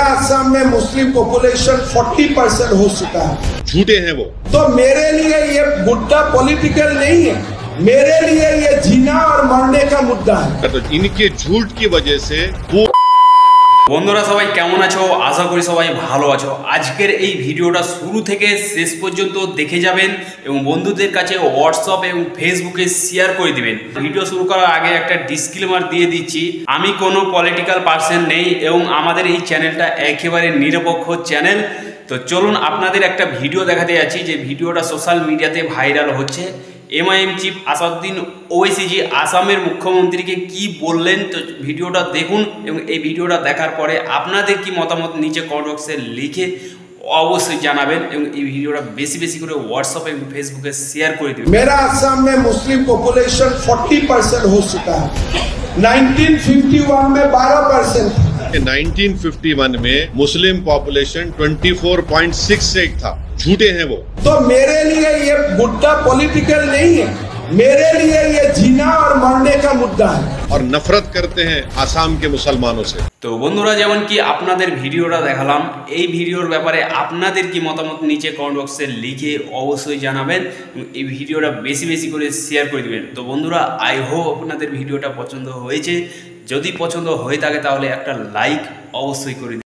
असम में Muslim population 40% हो चुका है। झूठे हैं वो। तो मेरे लिए ये मुद्दा पॉलिटिकल नहीं है, मेरे लिए ये जीना और मरने का मुद्दा है। तो इनके झूठ की वजह से वो বন্ধুরা সবাই কেমন আছো? আশা করি সবাই ভালো আছো। আজকের এই ভিডিওটা শুরু থেকে শেষ পর্যন্ত দেখে যাবেন এবং বন্ধুদের কাছে হোয়াটসঅ্যাপ এবং ফেসবুকে শেয়ার করে দিবেন। ভিডিও শুরু করার আগে একটা ডিসক্লেমার দিয়ে দিচ্ছি, আমি কোনো পলিটিক্যাল পার্সন নেই এবং আমাদের এই চ্যানেলটা একেবারে নিরপেক্ষ চ্যানেল। তো চলুন আপনাদের একটা ভিডিও দেখাতে যাচ্ছি, যে ভিডিওটা সোশ্যাল মিডিয়াতে ভাইরাল হচ্ছে। এমআইএম চিফ আসাদুদ্দিন ওয়াইসি জি আসামের মুখ্যমন্ত্রীকে কি বললেন, তো ভিডিওটা দেখুন এবং এই ভিডিওটা দেখার পরে আপনাদের কি মতামত নিচে কমেন্ট বক্সে লিখে অবশ্যই জানাবেন এবং এই ভিডিওটা বেশি বেশি করে হোয়াটসঅ্যাপ এবং ফেসবুকে শেয়ার করে দিবেন। मेरा असम में मुस्लिम पॉपुलेशन 40% हो चुका है। 1951 में 12%। 1951 में मुस्लिम पॉपुलेशन 24.68 था। झूठे हैं वो। तो मेरे लिए ये मुद्दा पॉलिटिकल नहीं है, मेरे लिए ये जीना और मरने का मुद्दा है। और नफरत करते हैं आसाम के मुसलमानों से। তো বন্ধুরা, যেমন কি আপনাদের ভিডিওটা দেখালাম, এই ভিডিওর ব্যাপারে আপনাদের কি মতামত নিচে কমেন্ট বক্সে লিখে অবশ্যই জানাবেন এবং এই ভিডিওটা বেশি বেশি করে শেয়ার করে দিবেন। তো বন্ধুরা, আই হোপ আপনাদের ভিডিওটা পছন্দ হয়েছে। যদি পছন্দ হয়ে থাকে তাহলে একটা লাইক অবশ্যই করে দিন।